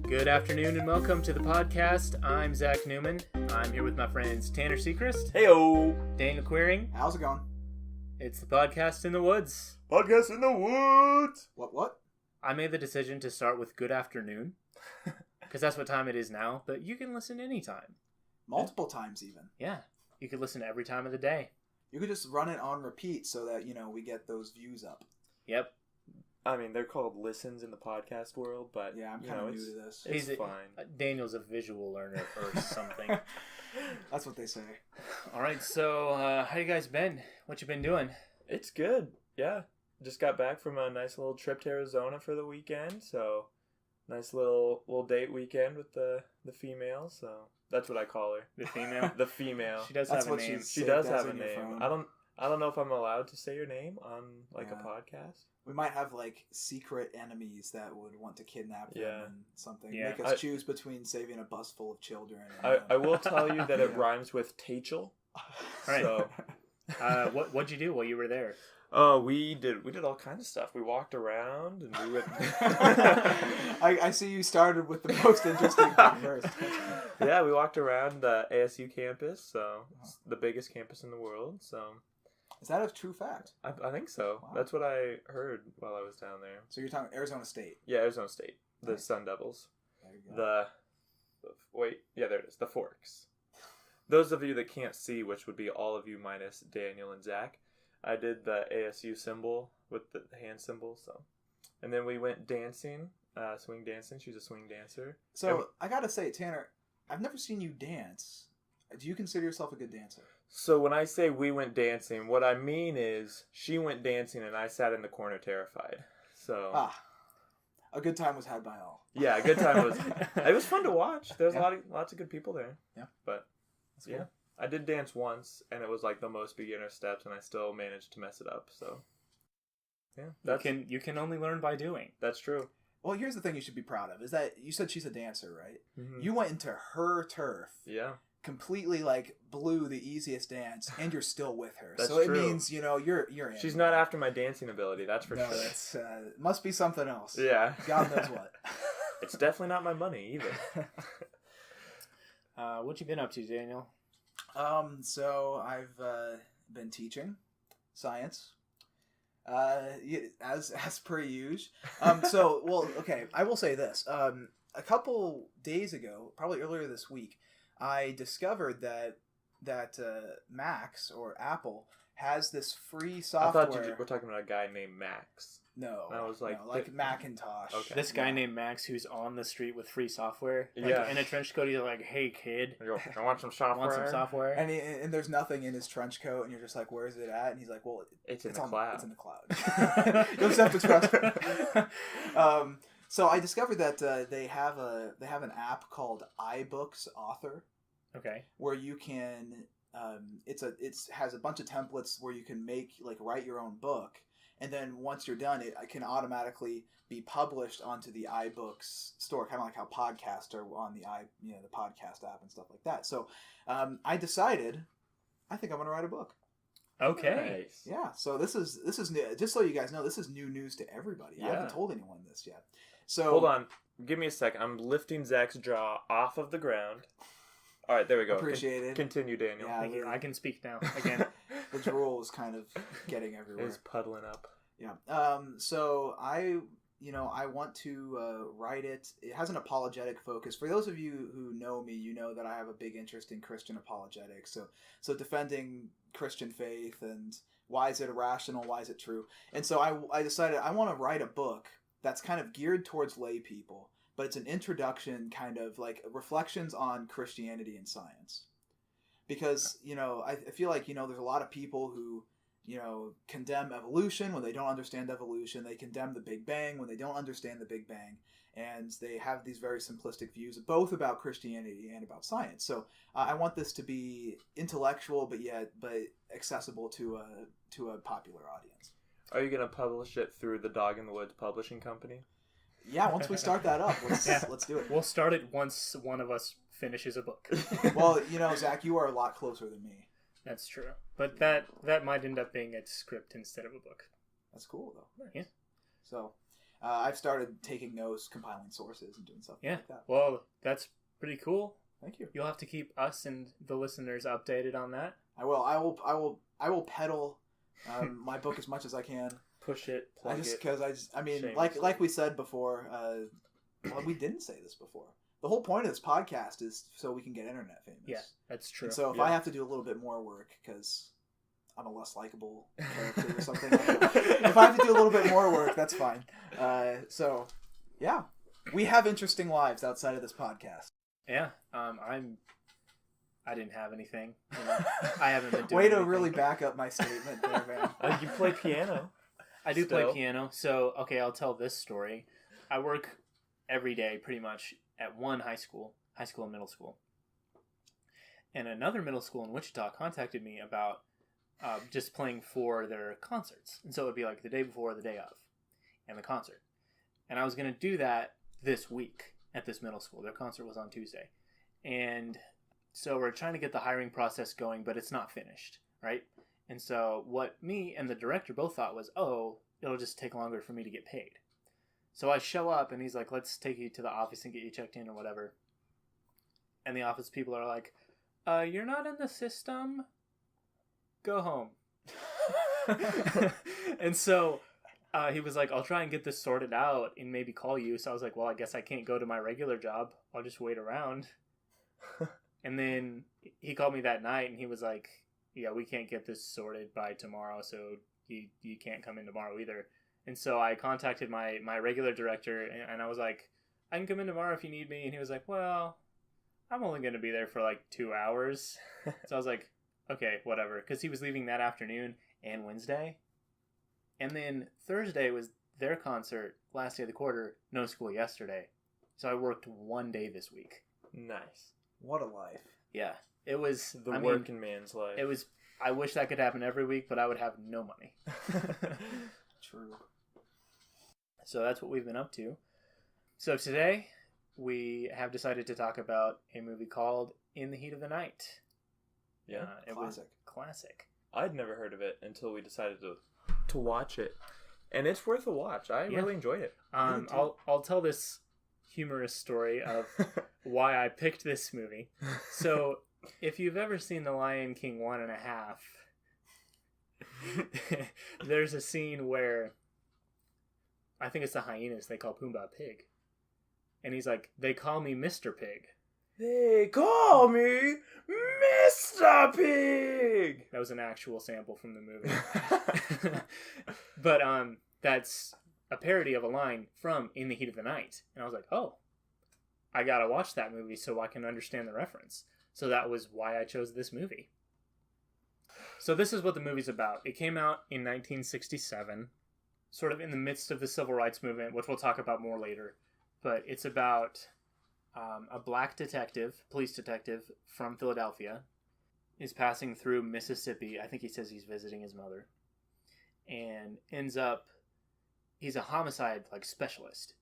Good afternoon and welcome to the podcast. I'm Zach Newman. I'm here with my friends Tanner Seacrest. Heyo! Daniel Queering. How's it going? It's the podcast in the woods. Podcast in the woods! What? I made the decision to start with good afternoon because that's what time it is now, but you can listen anytime. Multiple times even. Yeah, you could listen every time of the day. You could just run it on repeat so that, we get those views up. Yep. I mean, they're called listens in the podcast world, but yeah, I'm kind of new to this. It's fine. Daniel's a visual learner or something. That's what they say. All right, so how you guys been? What you been doing? It's good. Yeah. Just got back from a nice little trip to Arizona for the weekend, so nice little date weekend with the female, so that's what I call her. The female? The female. She does That's have a what name. She does have a name. I don't know if I'm allowed to say your name on a podcast. We might have secret enemies that would want to kidnap them and something. Yeah. Make us choose between saving a bus full of children. And, I will tell you that it rhymes with Tachel. Right. So, what'd you do while you were there? We did all kinds of stuff. We walked around and we went. I see you started with the most interesting thing first. Yeah, we walked around the ASU campus, so it's the biggest campus in the world. So. Is that a true fact? I think so. Wow. That's what I heard while I was down there. So you're talking Arizona State? Yeah, Arizona State. The Nice. Sun Devils. There you go. There it is. The Forks. Those of you that can't see, which would be all of you minus Daniel and Zach, I did the ASU symbol with the hand symbol. So, and then we went dancing, swing dancing. She's a swing dancer. So I gotta say, Tanner, I've never seen you dance. Do you consider yourself a good dancer? So when I say we went dancing, what I mean is she went dancing and I sat in the corner terrified. So a good time was had by all. yeah, a good time was. It was fun to watch. There's lots of good people there. Yeah, but that's cool. yeah, I did dance once and it was the most beginner steps and I still managed to mess it up. So yeah, You can only learn by doing. that's true. Well, here's the thing you should be proud of is that you said she's a dancer, right? Mm-hmm. You went into her turf. Yeah. Completely blew the easiest dance, and you're still with her. That's so it true. means you're in. She's not after my dancing ability, that's for no, sure. it's must be something else. Yeah. God knows what. It's definitely not my money either. What you been up to, Daniel? So I've been teaching science. As per usual. Okay. I will say this. A couple days ago, probably earlier this week, I discovered that Max or Apple has this free software. I thought you were talking about a guy named Max. No, I was like Macintosh. Okay. This guy named Max who's on the street with free software. Yeah. In a trench coat, he's like, "Hey kid, I want some software. want some software?" And there's nothing in his trench coat, and you're just like, "Where is it at?" And he's like, "Well, It's in the cloud. It's in the cloud." You'll just have to trust him. So I discovered that they have an app called iBooks Author. Okay. Where you can it has a bunch of templates where you can write your own book, and then once you're done, it can automatically be published onto the iBooks store, kind of like how podcasts are on the the podcast app and stuff like that. So I decided I think I'm going to write a book. Okay. Nice. Yeah. So this is new. Just so you guys know, this is new news to everybody. I haven't told anyone this yet. So hold on. Give me a second. I'm lifting Zach's jaw off of the ground. All right, there we go. Appreciate it. Continue, Daniel. Yeah, Thank you. I can speak now again. The drool is kind of getting everywhere. It's puddling up. Yeah. So I want to write it. It has an apologetic focus. For those of you who know me, you know that I have a big interest in Christian apologetics. So defending Christian faith and why is it irrational, why is it true? And so I decided I want to write a book that's kind of geared towards lay people, but it's an introduction, kind of reflections on Christianity and science. Because, I feel like, there's a lot of people who, condemn evolution when they don't understand evolution. They condemn the Big Bang when they don't understand the Big Bang. And they have these very simplistic views, both about Christianity and about science. So I want this to be intellectual, but accessible to a popular audience. Are you going to publish it through the Dog in the Woods publishing company? Yeah, once we start that up, let's do it. We'll start it once one of us finishes a book. Well, Zach, you are a lot closer than me. That's true. But that might end up being a script instead of a book. That's cool, though. Yeah. So, I've started taking notes, compiling sources, and doing stuff like that. Well, that's pretty cool. Thank you. You'll have to keep us and the listeners updated on that. I will. I will peddle my book as much as I can. Push it. Plug I mean, like we said before. Well, we didn't say this before. The whole point of this podcast is so we can get internet famous. Yeah, that's true. And so if I have to do a little bit more work because I'm a less likable character or something, if I have to do a little bit more work, that's fine. So, yeah, we have interesting lives outside of this podcast. Yeah, I didn't have anything. You know, I haven't been doing Way to anything. really back up my statement there, man. You play piano. I do play piano. So, okay, I'll tell this story. I work every day pretty much at one high school and middle school. And another middle school in Wichita contacted me about just playing for their concerts. And so it would be like the day before or the day of and the concert. And I was going to do that this week at this middle school. Their concert was on Tuesday. And so we're trying to get the hiring process going, but it's not finished, right? And so what me and the director both thought was, oh, it'll just take longer for me to get paid. So I show up and he's like, let's take you to the office and get you checked in or whatever. And the office people are like, you're not in the system. Go home. And so he was like, I'll try and get this sorted out and maybe call you. So I was like, well, I guess I can't go to my regular job. I'll just wait around. And then he called me that night and he was like, yeah, we can't get this sorted by tomorrow. So you can't come in tomorrow either. And so I contacted my regular director and I was like, I can come in tomorrow if you need me. And he was like, well, I'm only going to be there for like 2 hours. So I was like, okay, whatever. Because he was leaving that afternoon and Wednesday. And then Thursday was their concert, last day of the quarter, no school yesterday. So I worked 1 day this week. Nice. What a life. Yeah. It was the working man's life. It was. I wish that could happen every week, but I would have no money. True. So that's what we've been up to. So today we have decided to talk about a movie called In the Heat of the Night. Yeah, it was classic. I'd never heard of it until we decided to watch it, and it's worth a watch. I really enjoyed it. I'll tell this humorous story of why I picked this movie. So, if you've ever seen The Lion King 1.5, there's a scene where I think it's the hyenas. They call Pumbaa Pig, and he's like, "They call me Mr. Pig." They call me Mr. Pig. That was an actual sample from the movie. But that's a parody of a line from In the Heat of the Night. And I was like, oh, I gotta watch that movie so I can understand the reference. So that was why I chose this movie. So this is what the movie's about. It came out in 1967, sort of in the midst of the Civil Rights Movement, which we'll talk about more later. But it's about a black police detective from Philadelphia, is passing through Mississippi. I think he says he's visiting his mother. And ends up, he's a homicide specialist.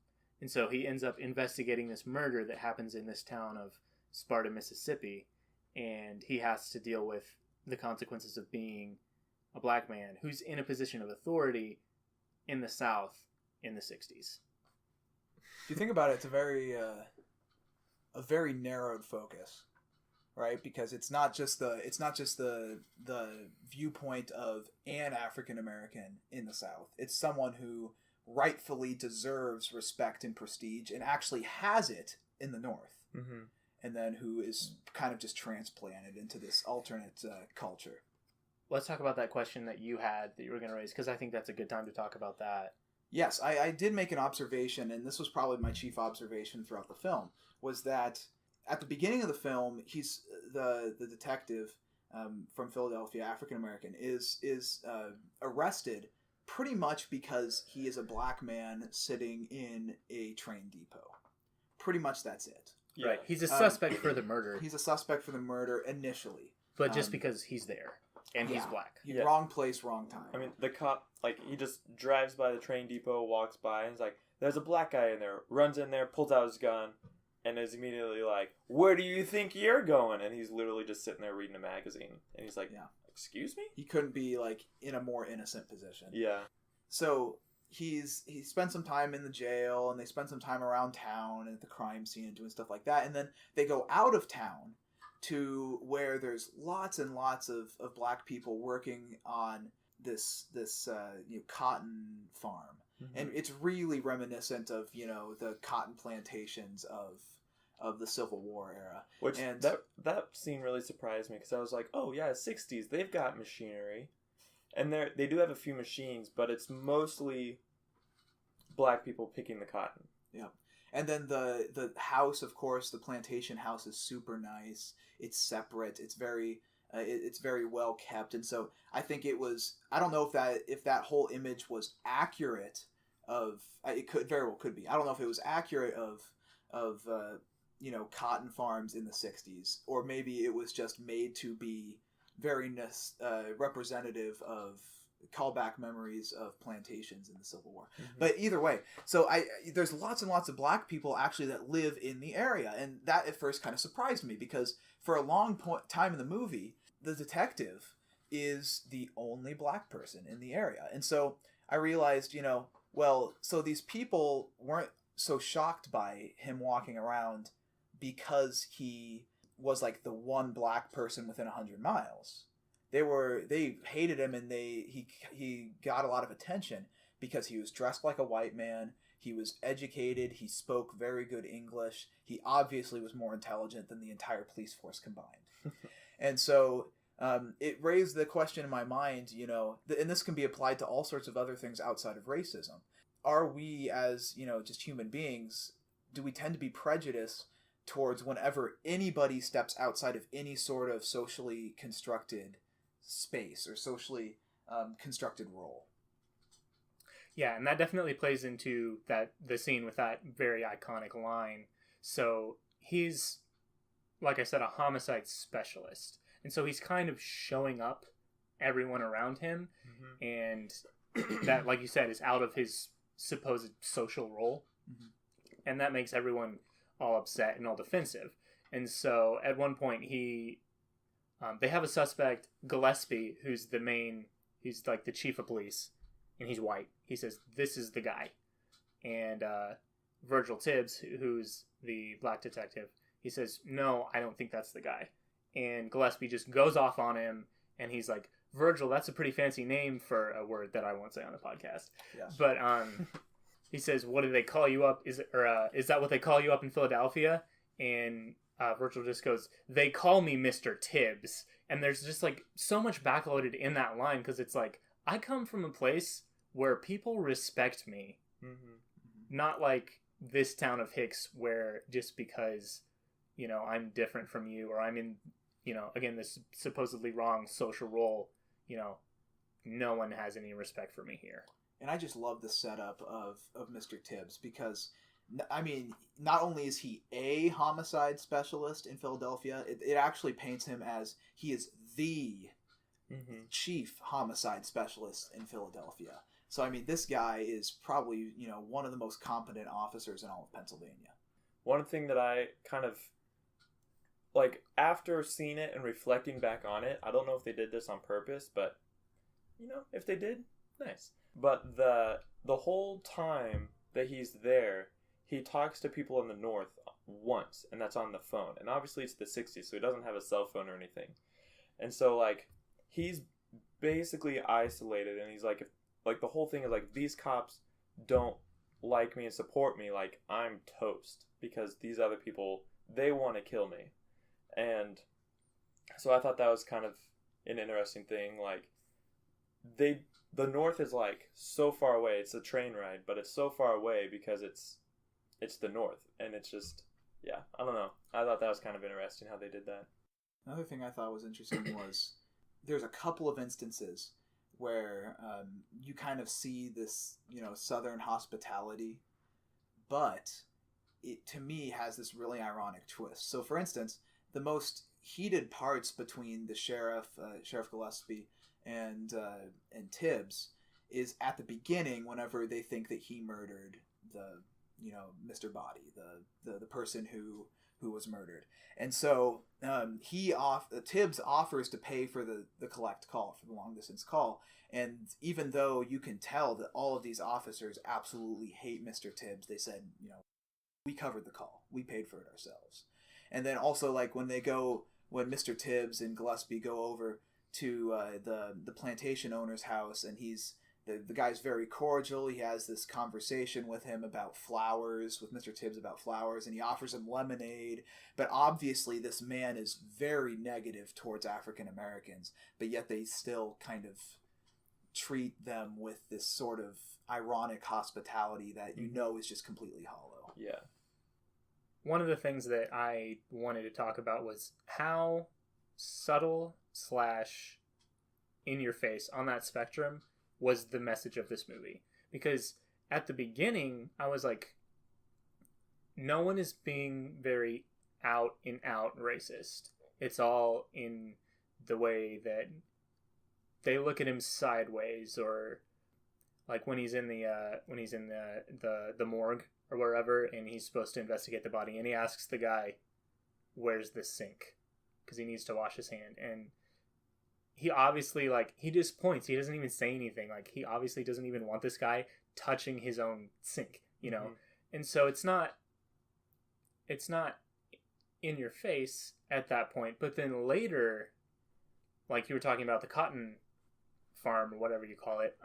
And so he ends up investigating this murder that happens in this town of Sparta, Mississippi. And he has to deal with the consequences of being a black man who's in a position of authority in the South in the 60s. If you think about it, it's a very narrowed focus, right? Because it's not just the viewpoint of an African American in the South. It's someone who rightfully deserves respect and prestige and actually has it in the North, and then who is kind of just transplanted into this alternate culture. Let's talk about that question that you had that you were going to raise, because I think that's a good time to talk about that. Yes, I did make an observation, and this was probably my chief observation throughout the film, was that at the beginning of the film, he's the detective from Philadelphia, African American, is arrested pretty much because he is a black man sitting in a train depot. Pretty much that's it. Yeah. Right. He's a suspect for the murder. He's a suspect for the murder initially. But just because he's there. And he's black. Wrong place, wrong time. I mean, the cop, he just drives by the train depot, walks by, and is like, there's a black guy in there. Runs in there, pulls out his gun, and is immediately like, where do you think you're going? And he's literally just sitting there reading a magazine. And he's like, excuse me? He couldn't be, in a more innocent position. Yeah. So, he spends some time in the jail, and they spend some time around town and at the crime scene and doing stuff like that, and then they go out of town to where there's lots and lots of black people working on this cotton farm. Mm-hmm. And it's really reminiscent of the cotton plantations of the Civil War era. Which that scene really surprised me, because I was like, oh yeah, 60s, they've got machinery, and they do have a few machines, but it's mostly black people picking the cotton. Yeah. And then the house, of course, the plantation house is super nice. It's separate. It's very well kept. And so I think it was. I don't know if that whole image was accurate. It could very well could be. I don't know if it was accurate of cotton farms in the 60s, or maybe it was just made to be very representative of callback memories of plantations in the Civil War. Mm-hmm. But either way, so there's lots and lots of black people actually that live in the area, and that at first kind of surprised me, because for a long time in the movie, the detective is the only black person in the area. And so I realized, so these people weren't so shocked by him walking around because he was like the one black person within 100 miles. They hated him, and he got a lot of attention because he was dressed like a white man. He was educated. He spoke very good English. He obviously was more intelligent than the entire police force combined. And so it raised the question in my mind, and this can be applied to all sorts of other things outside of racism. Are we, as just human beings, do we tend to be prejudiced towards whenever anybody steps outside of any sort of socially constructed space or socially constructed role? Yeah, and that definitely plays into the scene with that very iconic line. So he's, like I said, a homicide specialist, and so he's kind of showing up everyone around him, mm-hmm. and that, like you said, is out of his supposed social role, mm-hmm. and that makes everyone all upset and all defensive. And so at one point they have a suspect, Gillespie, who's he's like the chief of police, and he's white. He says, this is the guy. And Virgil Tibbs, who's the black detective, he says, no, I don't think that's the guy. And Gillespie just goes off on him, and he's like, Virgil, that's a pretty fancy name for a word that I won't say on the podcast. Yeah. But he says, what do they call you up? Is that what they call you up in Philadelphia? And Virgil just goes, they call me Mr. Tibbs. And there's just like so much backloaded in that line, because it's like, I come from a place where people respect me. Mm-hmm. Not like this town of Hicks, where just because, I'm different from you, or I'm in, again, this supposedly wrong social role, no one has any respect for me here. And I just love the setup of Mr. Tibbs, because not only is he a homicide specialist in Philadelphia, it actually paints him as he is the mm-hmm. chief homicide specialist in Philadelphia. So, this guy is probably, one of the most competent officers in all of Pennsylvania. One thing that I kind of, after seeing it and reflecting back on it, I don't know if they did this on purpose, but, if they did, nice. But the whole time that he's there, he talks to people in the North once, and that's on the phone. And obviously it's the 60s, so he doesn't have a cell phone or anything. And so, he's basically isolated, and he's like, the whole thing is, these cops don't like me and support me, I'm toast, because these other people, they want to kill me. And so I thought that was kind of an interesting thing. The North is so far away. It's a train ride, but it's so far away because it's the North, and it's just, yeah, I don't know. I thought that was kind of interesting how they did that. Another thing I thought was interesting was there's a couple of instances where you kind of see this, Southern hospitality, but it, to me, has this really ironic twist. So, for instance, the most heated parts between the Sheriff Gillespie, and Tibbs is at the beginning, whenever they think that he murdered the Mr. Body, the person who who was murdered. And so Tibbs offers to pay for the collect call, for the long distance call. And even though you can tell that all of these officers absolutely hate Mr. Tibbs, they said, we covered the call. We paid for it ourselves. And then also, like, when Mr. Tibbs and Gillespie go over to the plantation owner's house, and the guy's very cordial. He has this conversation with him about flowers, with Mr. Tibbs about flowers, and he offers him lemonade. But obviously this man is very negative towards African Americans, but yet they still kind of treat them with this sort of ironic hospitality that is just completely hollow. Yeah. One of the things that I wanted to talk about was how subtle / in your face on that spectrum was the message of this movie. Because at the beginning, I was like, no one is being very out and out racist. It's all in the way that they look at him sideways, or like when he's in the morgue or wherever, and he's supposed to investigate the body, and he asks the guy, "Where's the sink?" because he needs to wash his hand, and he obviously, like, he just points. He doesn't even say anything. Like, he obviously doesn't even want this guy touching his own sink, Mm-hmm. And so it's not in your face at that point. But then later, like you were talking about the cotton farm or whatever you call it,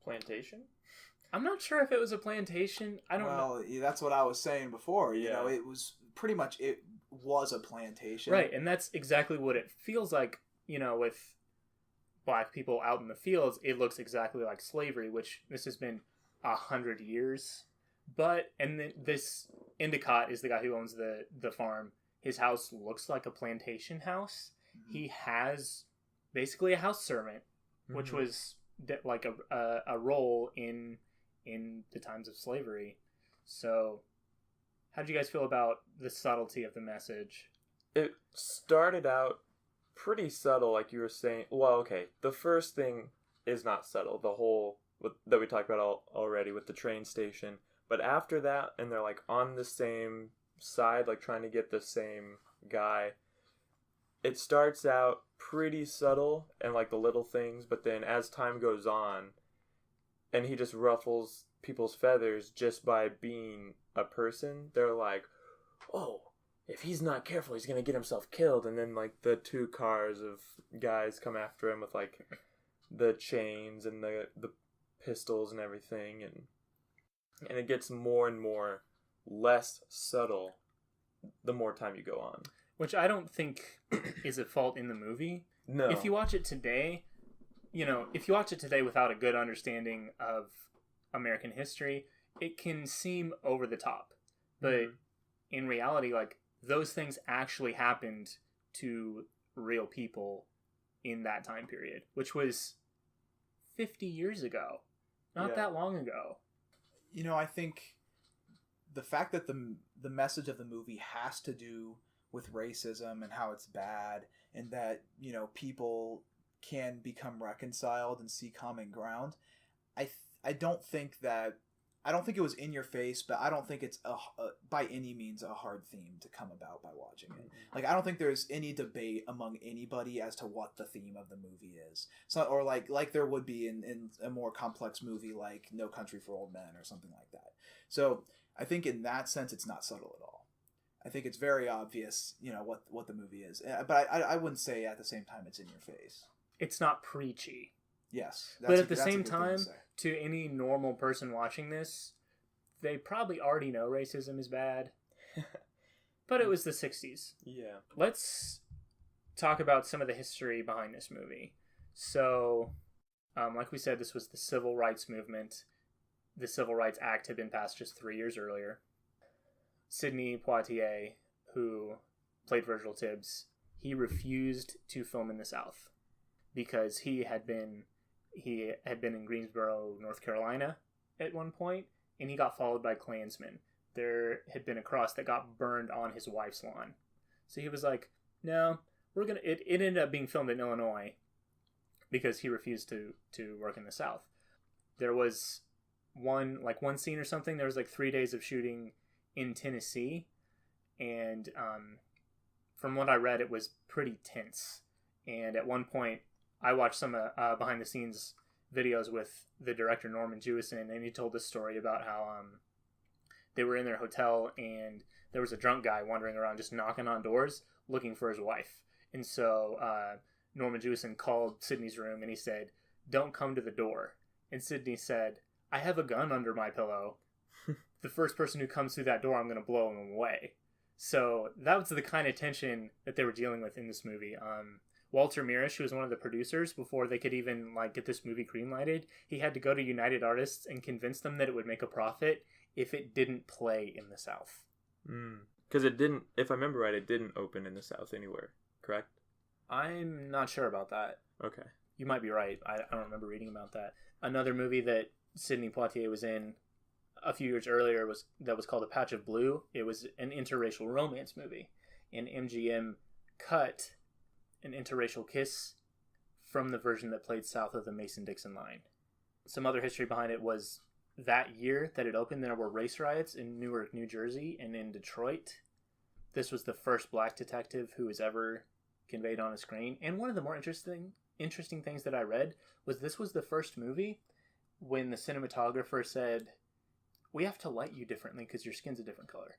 Plantation? I'm not sure if it was a plantation. I don't know. Well, that's what I was saying before. Yeah. It was pretty much, it was a plantation. Right, and that's exactly what it feels like, with black people out in the fields. It looks exactly like slavery, which this has been 100 years. And then this Endicott is the guy who owns the farm. His house looks like a plantation house. Mm-hmm. He has basically a house servant, mm-hmm. which was like a role in the times of slavery. So how did you guys feel about the subtlety of the message? It started out pretty subtle, like you were saying. Well, okay, the first thing is not subtle, the whole that we talked about already with the train station. But after that, and they're like on the same side, like trying to get the same guy, it starts out pretty subtle and like the little things, but then as time goes on, and he just ruffles people's feathers just by being a person, they're like, oh, if he's not careful, he's gonna get himself killed. And then like the 2 cars of guys come after him with like the chains and the pistols and everything, and it gets more and more less subtle the more time you go on. Which I don't think is a fault in the movie. No. If you watch it today, without a good understanding of American history, it can seem over the top. But mm-hmm. in reality, like, those things actually happened to real people in that time period, which was 50 years ago. Not that long ago. I think the fact that the message of the movie has to do with racism and how it's bad, and that, people can become reconciled and see common ground. I don't think it was in your face, but I don't think it's by any means a hard theme to come about by watching it. Like, I don't think there's any debate among anybody as to what the theme of the movie is. So, or like there would be in a more complex movie like No Country for Old Men or something like that. So I think in that sense, it's not subtle at all. I think it's very obvious, what the movie is. But I wouldn't say at the same time it's in your face. It's not preachy. Yes. But at the same time, to any normal person watching this, they probably already know racism is bad. But it was the 60s. Yeah. Let's talk about some of the history behind this movie. So, like we said, this was the Civil Rights Movement. The Civil Rights Act had been passed just 3 years earlier. Sidney Poitier, who played Virgil Tibbs, he refused to film in the South because he had been in Greensboro, North Carolina at one point, and he got followed by Klansmen. There had been a cross that got burned on his wife's lawn. So he was like, no, it ended up being filmed in Illinois because he refused to work in the South. There was one scene or something, there was like 3 days of shooting in Tennessee, and from what I read, it was pretty tense. And at one point, I watched some behind the scenes videos with the director Norman Jewison, and he told this story about how they were in their hotel and there was a drunk guy wandering around just knocking on doors looking for his wife. And so Norman Jewison called Sydney's room and he said, "Don't come to the door." And Sydney said, "I have a gun under my pillow. The first person who comes through that door, I'm going to blow him away." So that was the kind of tension that they were dealing with in this movie. Walter Mirisch, who was one of the producers, before they could even get this movie greenlighted, he had to go to United Artists and convince them that it would make a profit if it didn't play in the South. Because it didn't, if I remember right, it didn't open in the South anywhere, correct? I'm not sure about that. Okay. You might be right. I don't remember reading about that. Another movie that Sidney Poitier was in a few years earlier was called A Patch of Blue. It was an interracial romance movie, and MGM cut an interracial kiss from the version that played south of the Mason-Dixon line. Some other history behind it was that year that it opened, there were race riots in Newark, New Jersey, and in Detroit. This was the first black detective who was ever conveyed on a screen. And one of the more interesting things that I read was this was the first movie when the cinematographer said, "We have to light you differently because your skin's a different color."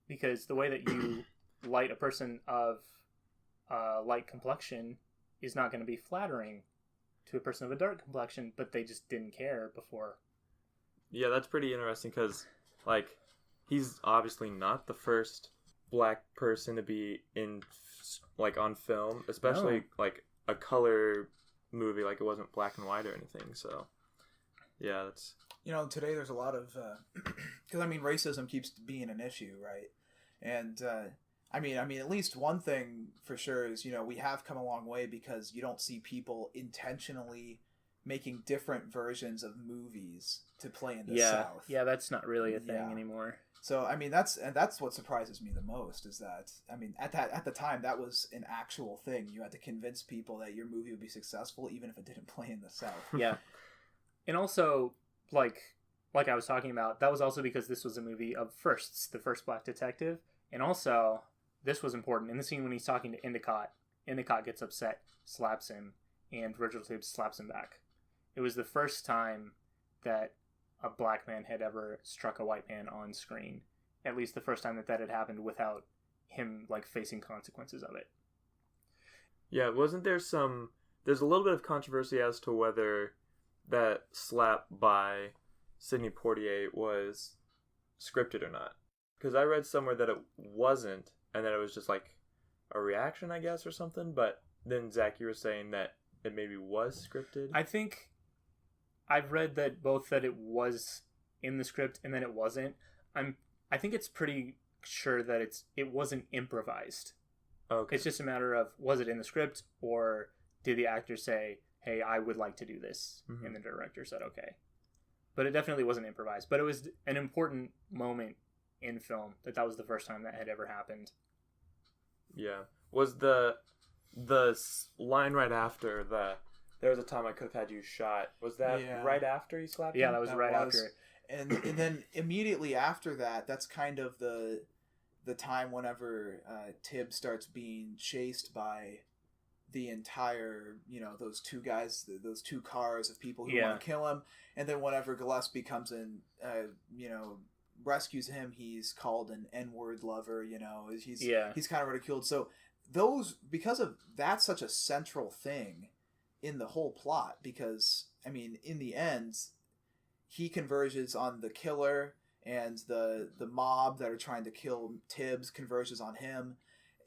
Because the way that you light a person of light complexion is not going to be flattering to a person of a dark complexion, but they just didn't care before. Yeah, that's pretty interesting because, he's obviously not the first black person to be in, on film, especially, a color movie, it wasn't black and white or anything, so, yeah, that's... Today there's a lot of, because, racism keeps being an issue, right? And, at least one thing for sure is, we have come a long way because you don't see people intentionally making different versions of movies to play in the South. Yeah, that's not really a thing anymore. So, that's what surprises me the most is that, at the time, that was an actual thing. You had to convince people that your movie would be successful even if it didn't play in the South. Yeah. And also, like I was talking about, that was also because this was a movie of firsts, the first black detective. And also, this was important. In the scene when he's talking to Endicott, Endicott gets upset, slaps him, and Virgil Tibbs slaps him back. It was the first time that a black man had ever struck a white man on screen. At least the first time that had happened without him, facing consequences of it. Yeah, wasn't there there's a little bit of controversy as to whether that slap by Sidney Poitier was scripted or not. Because I read somewhere that it wasn't, and that it was just a reaction, I guess, or something. But then, Zach, you were saying that it maybe was scripted? I think I've read that both that it was in the script and then it wasn't. I think it's pretty sure that it wasn't improvised. Okay. It's just a matter of, was it in the script, or did the actor say, "Hey, I would like to do this," and the director said, "Okay." But it definitely wasn't improvised. But it was an important moment in film that was the first time that had ever happened. Yeah. Was the line right after "There was a time I could have had you shot"? Was that right after he slapped him? Yeah, that was right after. And then immediately after that, that's kind of the time whenever Tibbs starts being chased by the entire, those two guys, those two cars of people who want to kill him. And then whenever Gillespie comes in, rescues him, he's called an N-word lover, he's kind of ridiculed. So because of that's such a central thing in the whole plot, because, in the end, he converges on the killer, and the mob that are trying to kill Tibbs converges on him.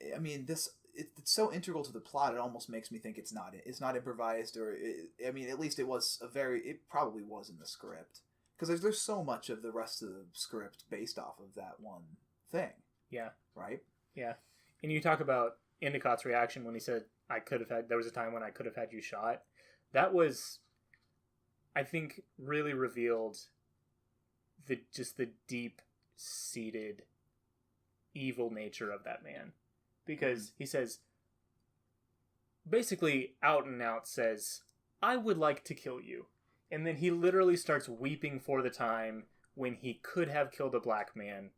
It's so integral to the plot, it almost makes me think it's not improvised, or at least it probably was in the script, because there's so much of the rest of the script based off of that one thing. Yeah. Right? Yeah. And you talk about Endicott's reaction when he said, there was a time when I could have had you shot. That was, I think, really revealed the deep-seated evil nature of that man. Because he says, basically out and out says, "I would like to kill you." And then he literally starts weeping for the time when he could have killed a black man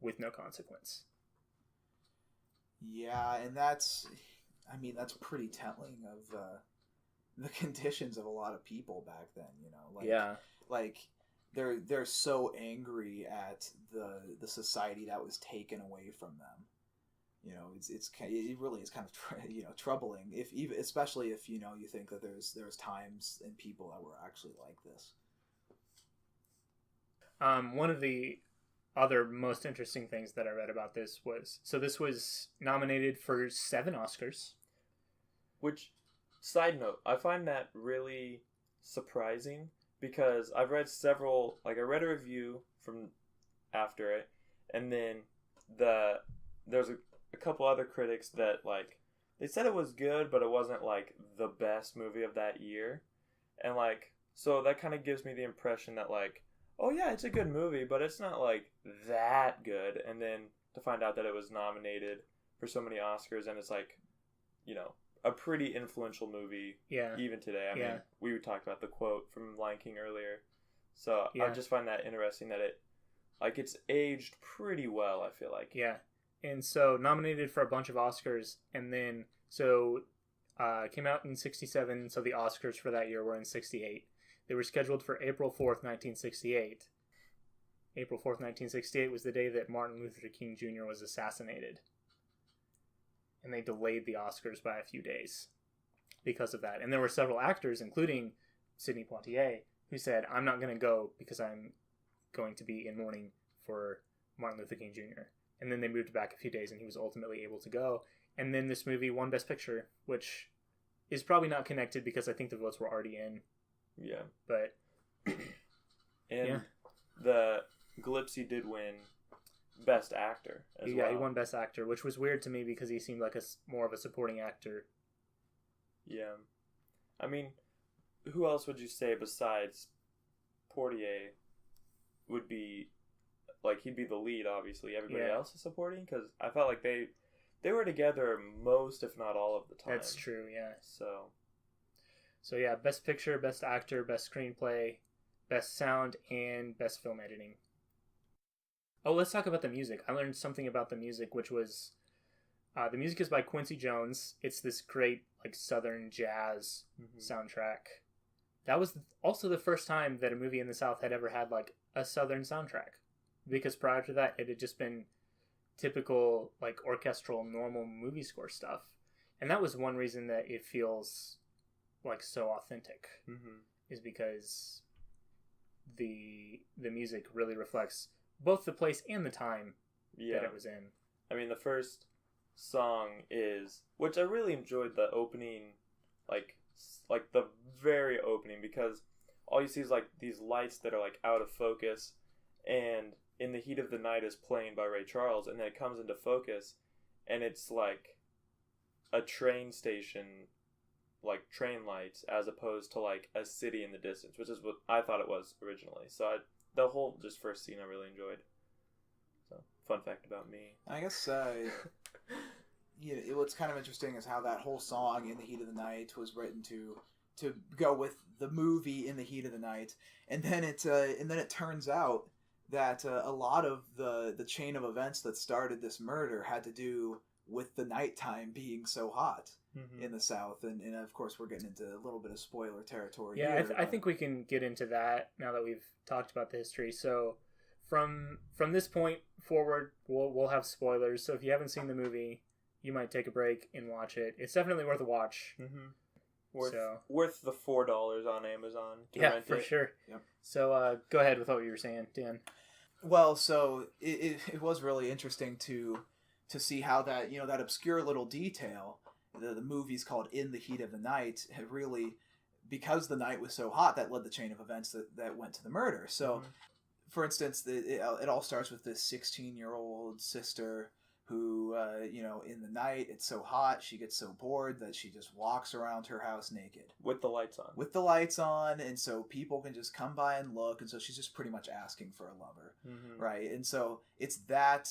with no consequence. Yeah, and that's pretty telling of the conditions of a lot of people back then. Like they're so angry at the society that was taken away from them. It really is kind of troubling, especially if you think that there's times and people that were actually like this. One of the other most interesting things that I read about this was nominated for 7 Oscars. Which, side note, I find that really surprising because I've read several, I read a review from after it, and then there's a couple other critics that, they said it was good, but it wasn't, the best movie of that year. And, so that kind of gives me the impression that, oh yeah, it's a good movie, but it's not, that good. And then to find out that it was nominated for so many Oscars, and it's, a pretty influential movie even today. I mean, we talked about the quote from Lion King earlier. So I just find that interesting that it's aged pretty well, I feel like. Yeah. And so nominated for a bunch of Oscars, and then came out in 1967, so the Oscars for that year were in 1968. They were scheduled for April 4th, 1968. April 4th, 1968 was the day that Martin Luther King Jr. was assassinated. And they delayed the Oscars by a few days because of that. And there were several actors, including Sidney Poitier, who said, I'm not going to go because I'm going to be in mourning for Martin Luther King Jr. And then they moved back a few days, and he was ultimately able to go. And then this movie won Best Picture, which is probably not connected because I think the votes were already in. Yeah. But and the Gillespie did win Best Actor as well. Yeah, he won Best Actor, which was weird to me because he seemed like more of a supporting actor. Yeah. I mean, who else would you say besides Poitier would be, he'd be the lead, obviously. Everybody else is supporting? Because I felt like they were together most, if not all of the time. That's true, yeah. So yeah, Best Picture, Best Actor, Best Screenplay, Best Sound, and Best Film Editing. Oh, let's talk about the music. I learned something about the music, which was... the music is by Quincy Jones. It's this great, Southern jazz soundtrack. That was also the first time that a movie in the South had ever had, a Southern soundtrack. Because prior to that, it had just been typical, orchestral, normal movie score stuff. And that was one reason that it feels... so authentic, is because the music really reflects both the place and the time that it was in. I mean, the first song is, which I really enjoyed the opening, the very opening, because all you see is these lights that are out of focus, and In the Heat of the Night is playing by Ray Charles, and then it comes into focus, and it's a train station, train lights, as opposed to a city in the distance, which is what I thought it was originally. So the whole just first scene I really enjoyed. So fun fact about me. I guess what's kind of interesting is how that whole song In the Heat of the Night was written to go with the movie In the Heat of the Night, and then it turns out that a lot of the chain of events that started this murder had to do with the nighttime being so hot in the South, and of course we're getting into a little bit of spoiler territory. Yeah, I think we can get into that now that we've talked about the history. So from this point forward, we'll have spoilers. So if you haven't seen the movie, you might take a break and watch it. It's definitely worth a watch. Worth the $4 on Amazon to rent it. For sure. Yep. So go ahead with what you were saying, Dan. Well, so it was really interesting to see how that that obscure little detail, the movie's called In the Heat of the Night, had really, because the night was so hot, that led the chain of events that went to the murder. So, for instance, it all starts with this 16-year-old sister who, in the night, it's so hot, she gets so bored that she just walks around her house naked. With the lights on. With the lights on, and so people can just come by and look, and so she's just pretty much asking for a lover, right? And so it's that...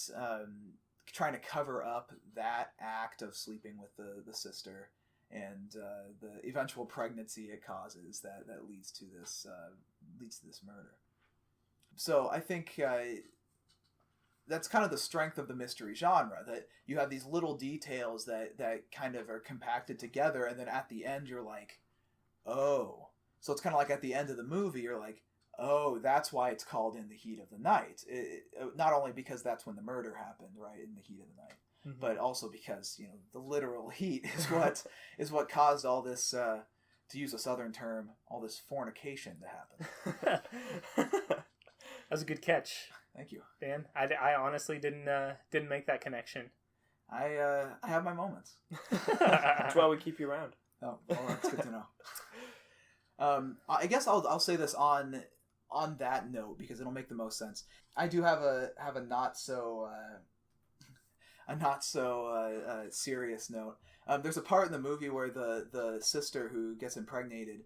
trying to cover up that act of sleeping with the sister and the eventual pregnancy it causes that leads to this murder. So I think that's kind of the strength of the mystery genre, that you have these little details that kind of are compacted together, and then at the end you're like, oh. So it's kind of like at the end of the movie, you're like, oh, that's why it's called In the Heat of the Night. Not only because that's when the murder happened, right, in the heat of the night, mm-hmm. but also because, you know, the literal heat is what caused all this, to use a Southern term, all this fornication to happen. That was a good catch. Thank you, Dan. I honestly didn't make that connection. I have my moments. That's why we keep you around. Oh, well, that's good to know. I guess I'll say this on that note because it'll make the most sense. I do have a not so serious note. There's a part in the movie where the sister who gets impregnated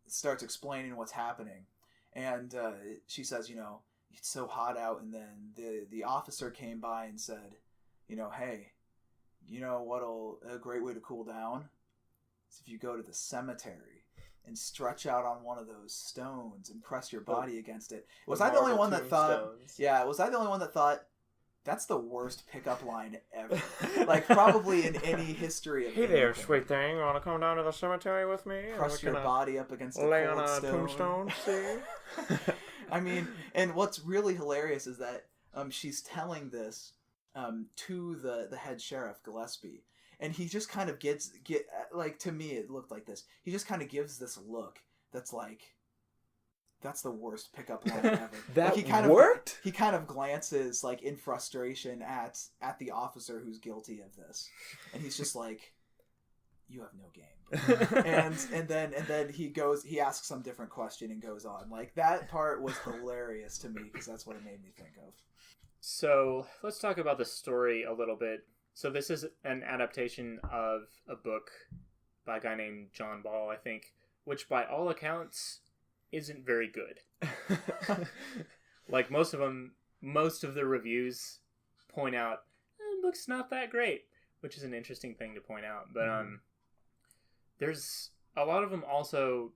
starts explaining what's happening, and she says, you know, it's so hot out, and then the officer came by and said, you know, hey, you know what'll a great way to cool down is if you go to the cemetery and stretch out on one of those stones and press your body against it. Was I the only one that thought? Stones. Yeah, was I the only one that thought that's the worst pickup line ever? Like probably in any history of. Hey there, sweet thing. Want to come down to the cemetery with me? Press your body up against a lay cold on a stone. tombstone. See. I mean, and what's really hilarious is that she's telling this to the head sheriff Gillespie. And he just kind of get like, to me it looked like this. He just kind of gives this look that's like, that's the worst pickup line ever. That like, he kind worked? He kind of glances like in frustration at the officer who's guilty of this, and he's just like, "You have no game." and then he asks some different question and goes on. Like that part was hilarious to me because that's what it made me think of. So let's talk about the story a little bit. So this is an adaptation of a book by a guy named John Ball, I think, which by all accounts isn't very good. Like most of the reviews point out, the book's not that great, which is an interesting thing to point out. But there's a lot of them also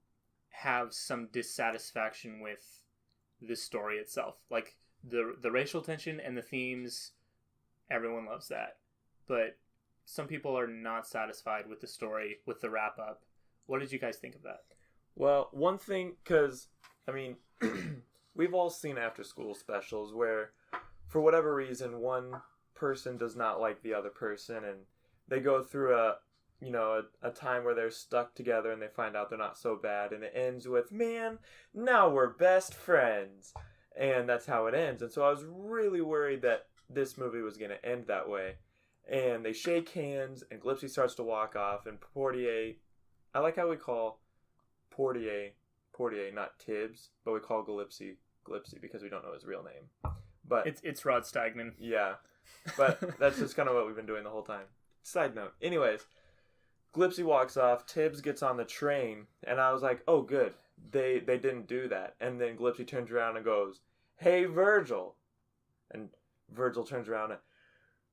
have some dissatisfaction with the story itself. Like the racial tension and the themes, everyone loves that. But some people are not satisfied with the story, with the wrap-up. What did you guys think of that? Well, one thing, because, I mean, we've all seen after-school specials where, for whatever reason, one person does not like the other person, and they go through a time where they're stuck together and they find out they're not so bad, and it ends with, man, now we're best friends. And that's how it ends. And so I was really worried that this movie was going to end that way. And they shake hands, and Gillespie starts to walk off, and Portier, I like how we call Portier, not Tibbs, but we call Gillespie because we don't know his real name. But it's Rod Steigman. Yeah, but that's just kind of what we've been doing the whole time. Side note. Anyways, Gillespie walks off, Tibbs gets on the train, and I was like, oh, good, they didn't do that. And then Gillespie turns around and goes, hey, Virgil. And Virgil turns around and,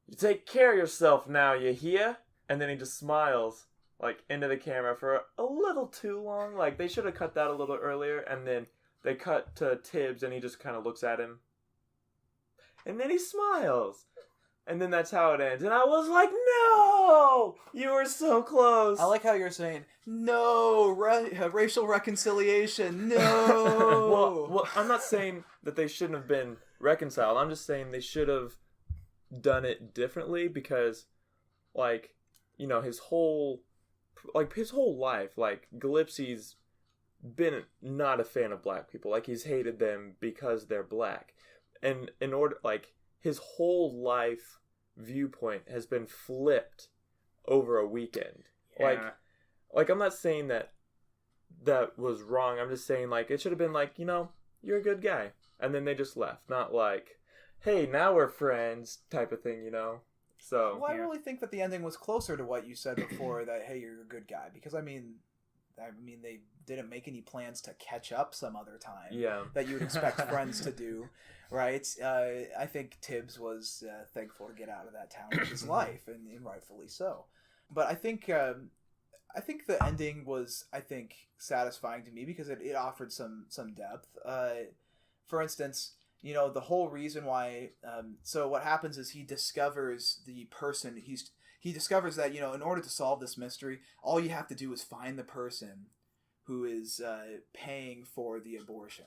you take care of yourself now, you hear? And then he just smiles, like, into the camera for a little too long. Like, they should have cut that a little earlier. And then they cut to Tibbs, and he just kind of looks at him. And then he smiles. And then that's how it ends. And I was like, no! You were so close. I like how you're saying, no, racial reconciliation, no! well, I'm not saying that they shouldn't have been reconciled. I'm just saying they should have done it differently because, like, you know, his whole life, like, Gillespie's been not a fan of black people. Like, he's hated them because they're black. And in order, like, his whole life viewpoint has been flipped over a weekend. Yeah. Like, I'm not saying that was wrong. I'm just saying, like, it should have been like, you know, you're a good guy. And then they just left. Not like, hey, now we're friends type of thing, you know? So, well, I really think that the ending was closer to what you said before, that, hey, you're a good guy. Because, I mean, they didn't make any plans to catch up some other time. Yeah. That you would expect friends to do, right? I think Tibbs was thankful to get out of that town with his life, and rightfully so. But I think the ending was, satisfying to me because it offered some depth. For instance, you know, the whole reason why. So what happens is he discovers the person. He discovers that, you know, in order to solve this mystery, all you have to do is find the person who is paying for the abortion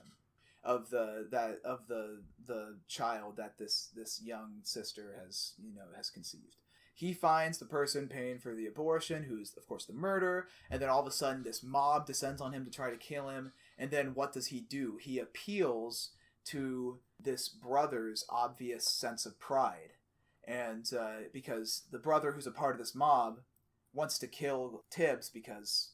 of the child that this young sister has conceived. He finds the person paying for the abortion, who's of course the murderer, and then all of a sudden this mob descends on him to try to kill him. And then what does he do? He appeals to this brother's obvious sense of pride, and because the brother who's a part of this mob wants to kill Tibbs because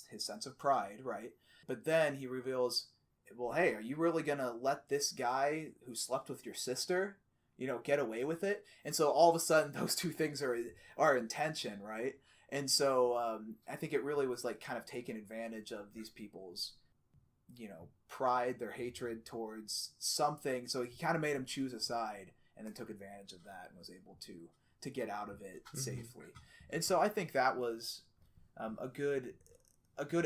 his sense of pride, right? But then he reveals, well, hey, are you really gonna let this guy who slept with your sister, you know, get away with it? And so all of a sudden those two things are in tension, right? And so I think it really was like kind of taking advantage of these people's, you know, pride, their hatred towards something. So he kind of made him choose a side, and then took advantage of that and was able to get out of it safely. And so I think that was a good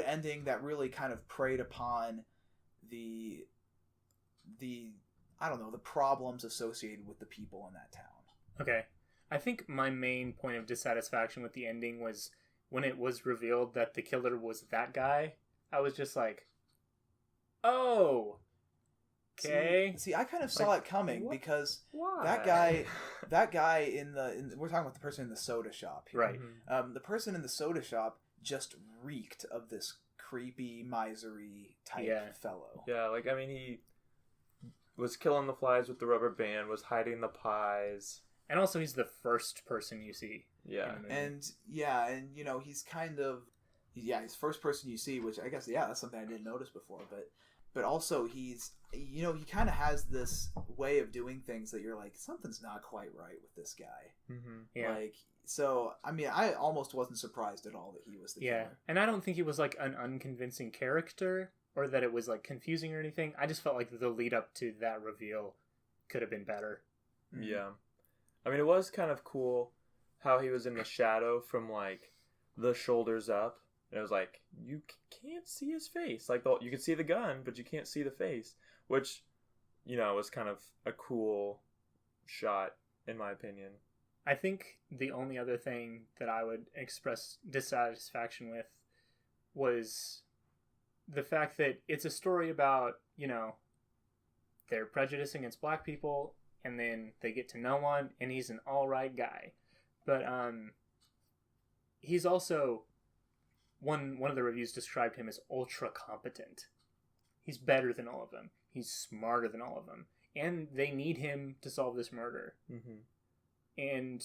ending that really kind of preyed upon the I don't know, the problems associated with the people in that town. Okay. I think my main point of dissatisfaction with the ending was when it was revealed that the killer was that guy. I was just like, oh, okay. See, I kind of saw it coming what? because Why? that guy in we're talking about the person in the soda shop here. Right. The person in the soda shop just reeked of this creepy, misery type fellow. Yeah, like, I mean, he was killing the flies with the rubber band, was hiding the pies. And also he's the first person you see. Yeah. And you know, he's kind of, he's first person you see, which I guess, that's something I didn't notice before, but also he's, you know, he kind of has this way of doing things that you're like, something's not quite right with this guy. Yeah. Like, so, I mean, I almost wasn't surprised at all that he was the killer. And I don't think he was like an unconvincing character or that it was like confusing or anything. I just felt like the lead up to that reveal could have been better. Yeah. I mean, it was kind of cool how he was in the shadow from like the shoulders up. And it was like, you can't see his face. Like, you can see the gun, but you can't see the face. Which, you know, was kind of a cool shot, in my opinion. I think the only other thing that I would express dissatisfaction with was the fact that it's a story about, you know, their prejudice against black people, and then they get to know one, and he's an alright guy. But he's also... One of the reviews described him as ultra competent. He's better than all of them. He's smarter than all of them. And they need him to solve this murder. And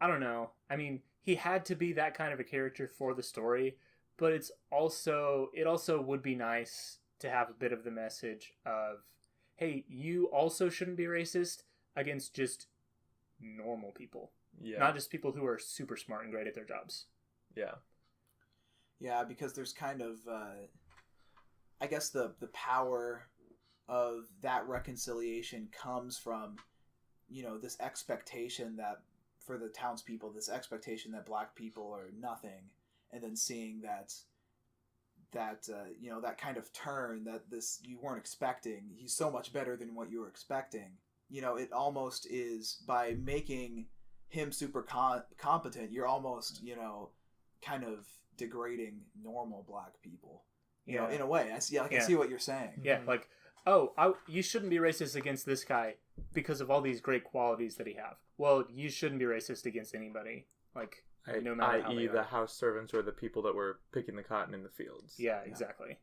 I don't know. I mean, he had to be that kind of a character for the story, but it also would be nice to have a bit of the message of, hey, you also shouldn't be racist against just normal people. Yeah. Not just people who are super smart and great at their jobs. Yeah. Yeah, because there's kind of, I guess the power of that reconciliation comes from, you know, this expectation that for the townspeople, this expectation that black people are nothing, and then seeing that you know, that kind of turn that this you weren't expecting. He's so much better than what you were expecting. You know, it almost is by making him super competent. You're almost, you know, kind of degrading normal black people, you know, in a way. I see what you're saying. Yeah, like, you shouldn't be racist against this guy because of all these great qualities that he have. Well, you shouldn't be racist against anybody, like, no matter how they i.e. are. the house servants or the people that were picking the cotton in the fields. Yeah, exactly.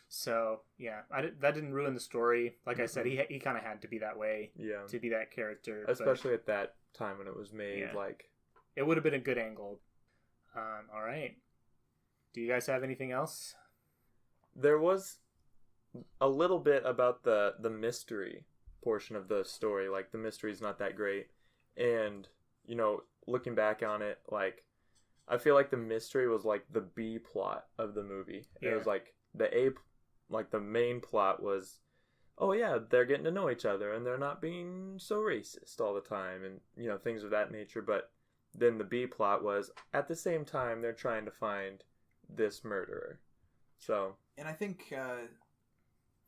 So, yeah, that didn't ruin the story. Like I said, he kind of had to be that way, to be that character. Especially at that time when it was made, like... It would have been a good angle. All right. Do you guys have anything else? There was a little bit about the mystery portion of the story. Like, the mystery's not that great. And, you know, looking back on it, like, I feel like the mystery was like the B plot of the movie. It was like the main plot was, oh yeah, they're getting to know each other and they're not being so racist all the time and, you know, things of that nature. But then the B plot was, at the same time, they're trying to find this murderer. So, and I think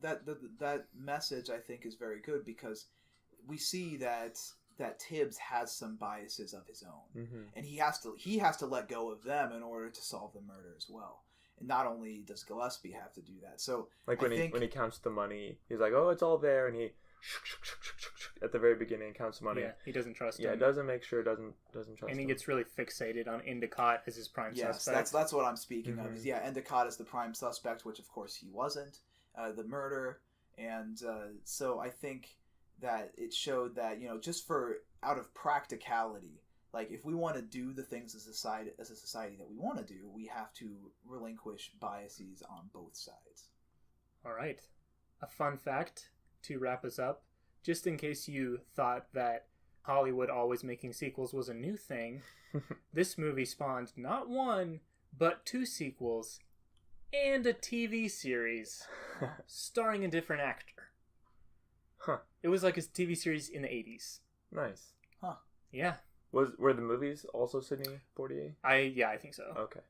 that message I think is very good, because we see that Tibbs has some biases of his own, and he has to let go of them in order to solve the murder as well. And not only does Gillespie have to do that, so like when he counts the money, he's like, "Oh, it's all there," and he at the very beginning counts the money. Yeah, he doesn't trust him. Yeah, doesn't make sure doesn't trust him. And he gets really fixated on Endicott as his prime suspect. That's what I'm speaking of. Is Endicott is the prime suspect, which of course he wasn't. The murder, and so I think that it showed that, just out of practicality, like if we want to do the things as a society that we want to do, we have to relinquish biases on both sides. All right, a fun fact to wrap us up, just in case you thought that Hollywood always making sequels was a new thing. This movie spawned not one but 2 sequels and a TV series starring a different actor. Huh. It was like a TV series in the 80s. Nice. Huh. Yeah. Were the movies also Sydney Poitier? I think so. Okay.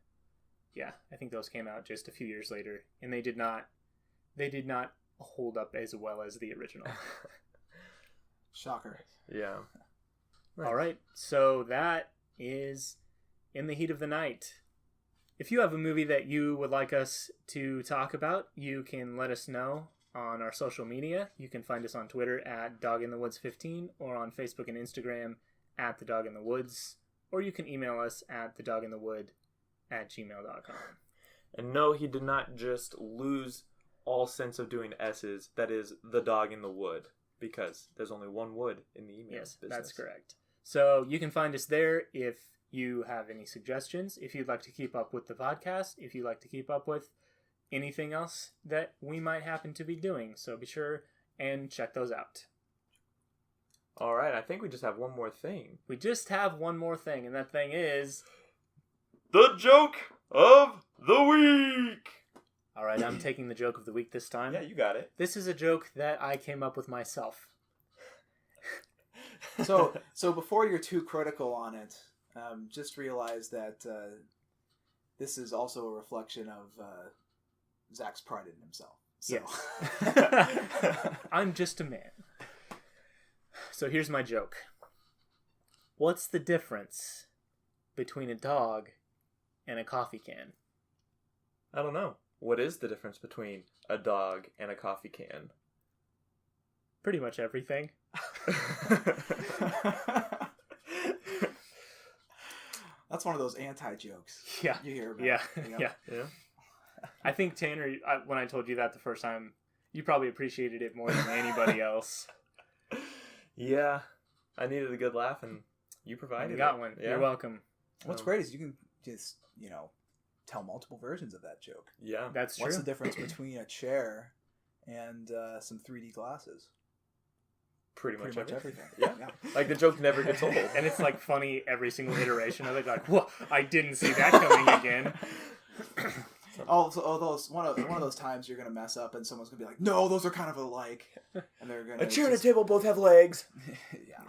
Yeah, I think those came out just a few years later, and they did not hold up as well as the original. Shocker. Yeah. Nice. All right, so that is In the Heat of the Night. If you have a movie that you would like us to talk about, you can let us know on our social media. You can find us on Twitter at DogInTheWoods15 or on Facebook and Instagram at The Dog in the Woods, or you can email us at thedogInthewood@gmail.com. And no, he did not just lose all sense of doing S's. That is The Dog in the Wood, because there's only one wood in the email Yes, business. that's correct. So you can find us there if you have any suggestions, if you'd like to keep up with the podcast, if you'd like to keep up with anything else that we might happen to be doing. So be sure and check those out. All right, I think we just have one more thing. We just have one more thing, and that thing is... The Joke of the Week! All right, I'm taking the joke of the week this time. Yeah, you got it. This is a joke that I came up with myself. So before you're too critical on it, just realize that this is also a reflection of Zach's pride in himself. So. Yes. I'm just a man. So here's my joke. What's the difference between a dog and a coffee can? I don't know. What is the difference between a dog and a coffee can? Pretty much everything. That's one of those anti-jokes. Yeah. You hear about. Yeah. I think, Tanner, when I told you that the first time, you probably appreciated it more than anybody else. Yeah. I needed a good laugh, and you provided You got it. one. Yeah. You're welcome. What's great is you can just, tell multiple versions of that joke. Yeah. That's true. What's the difference between a chair and some 3D glasses? Pretty much everything. Yeah. Like, the joke never gets old. And it's like funny every single iteration of it. Like, whoa, I didn't see that coming again. One of those times you're gonna mess up and someone's gonna be like, "No, those are kind of alike," and they're gonna. A chair and a table both have legs. Yeah.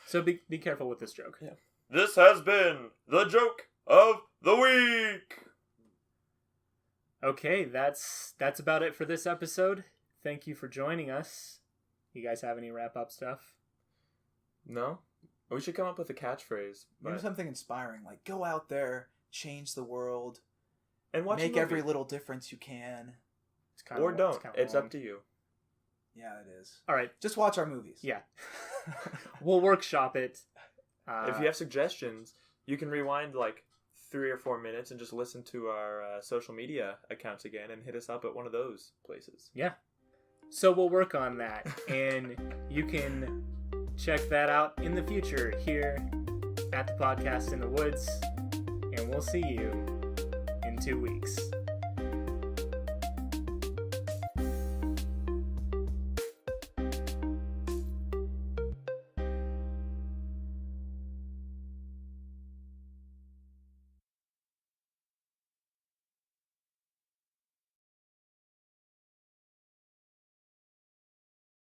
So be careful with this joke. Yeah. This has been the Joke of the Week. Okay, that's about it for this episode. Thank you for joining us. You guys have any wrap-up stuff? No? We should come up with a catchphrase. Maybe something inspiring, like go out there, change the world, and watch make every little difference you can. It's or don't. It's up to you. Yeah, it is. All right. Just watch our movies. Yeah. We'll workshop it. If you have suggestions, you can rewind like 3 or 4 minutes and just listen to our social media accounts again and hit us up at one of those places. Yeah. So we'll work on that. And you can check that out in the future here at the Podcast in the Woods. And we'll see you in 2 weeks.